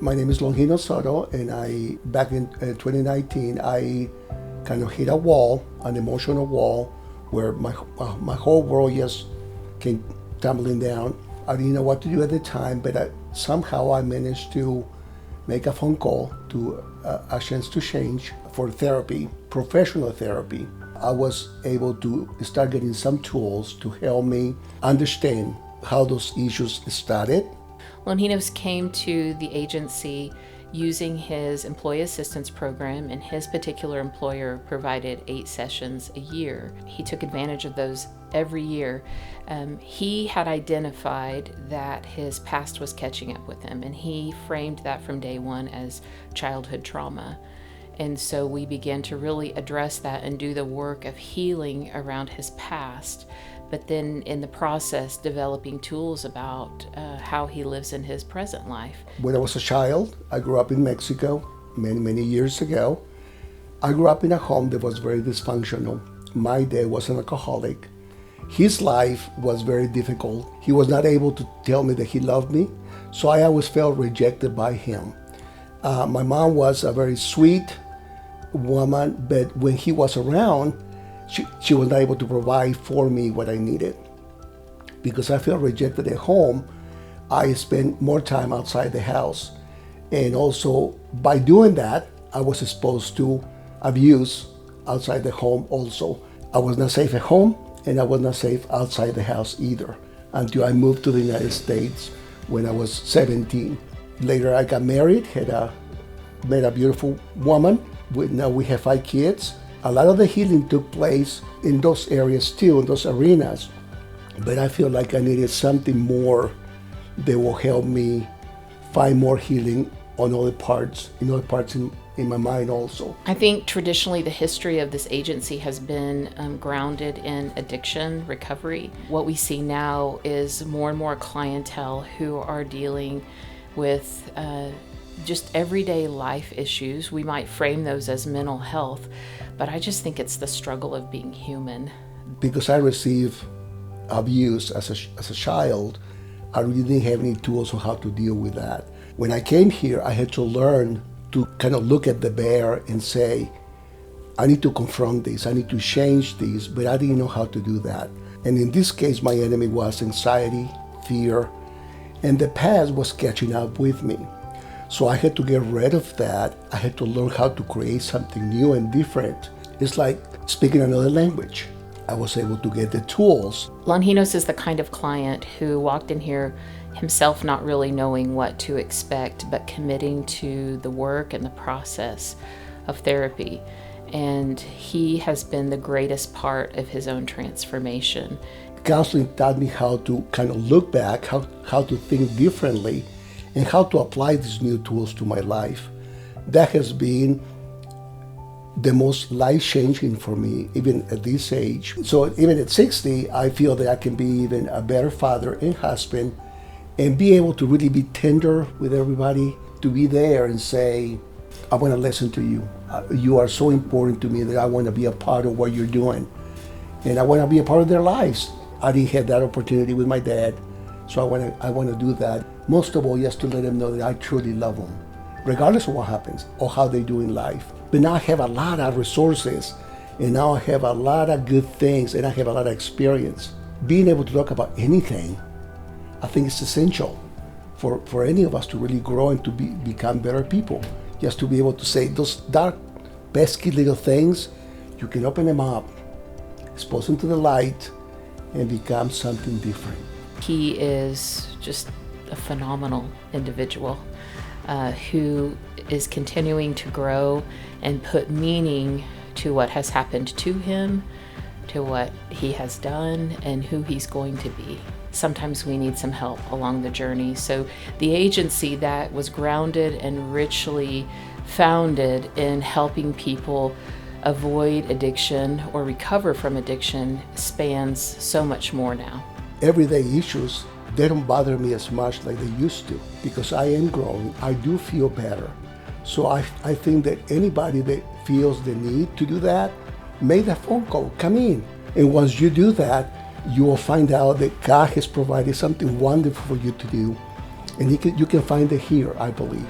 My name is Longinos, and back in 2019, I kind of hit a wall, an emotional wall, where my whole world just came tumbling down. I didn't know what to do at the time, but somehow I managed to make a phone call to a chance to change for therapy, professional therapy. I was able to start getting some tools to help me understand how those issues started. Longinos came to the agency using his employee assistance program, and his particular employer provided 8 sessions a year. He took advantage of those every year. He had identified that his past was catching up with him, and he framed that from day one as childhood trauma. And so we began to really address that and do the work of healing around his past, but then in the process developing tools about how he lives in his present life. When I was a child, I grew up in Mexico many years ago. I grew up in a home that was very dysfunctional. My dad was an alcoholic. His life was very difficult. He was not able to tell me that he loved me, so I always felt rejected by him. My mom was a very sweet woman, but when he was around, she was not able to provide for me what I needed. Because I felt rejected at home, I spent more time outside the house. And also, by doing that, I was exposed to abuse outside the home also. I was not safe at home, and I was not safe outside the house either, until I moved to the United States when I was 17. Later, I got married, met a beautiful woman. Now we have 5 kids. A lot of the healing took place in those areas too, in those arenas. But I feel like I needed something more that will help me find more healing on other parts, in my mind also. I think traditionally the history of this agency has been grounded in addiction recovery. What we see now is more and more clientele who are dealing with just everyday life issues. We might frame those as mental health, but I just think it's the struggle of being human. Because I received abuse as a child, I really didn't have any tools on how to deal with that. When I came here, I had to learn to kind of look at the bear and say, I need to confront this, I need to change this, but I didn't know how to do that. And in this case, my enemy was anxiety, fear, and the past was catching up with me. So I had to get rid of that. I had to learn how to create something new and different. It's like speaking another language. I was able to get the tools. Longinos is the kind of client who walked in here himself not really knowing what to expect, but committing to the work and the process of therapy. And he has been the greatest part of his own transformation. Counseling taught me how to kind of look back, how to think differently, and how to apply these new tools to my life. That has been the most life-changing for me, even at this age. So even at 60, I feel that I can be even a better father and husband, and be able to really be tender with everybody, to be there and say, I want to listen to you. You are so important to me that I want to be a part of what you're doing. And I want to be a part of their lives. I didn't have that opportunity with my dad, so I want to do that. Most of all, just to let them know that I truly love them, regardless of what happens or how they do in life. But now I have a lot of resources, and now I have a lot of good things, and I have a lot of experience. Being able to talk about anything, I think it's essential for any of us to really grow and to become better people. Just to be able to say those dark, pesky little things, you can open them up, expose them to the light, and become something different. He is just a phenomenal individual who is continuing to grow and put meaning to what has happened to him, to what he has done, and who he's going to be. Sometimes we need some help along the journey. So the agency that was grounded and richly founded in helping people avoid addiction or recover from addiction spans so much more now. Everyday issues, they don't bother me as much like they used to, because I am growing. I do feel better. So I think that anybody that feels the need to do that, make that phone call, come in. And once you do that, you will find out that God has provided something wonderful for you to do. And you can find it here, I believe.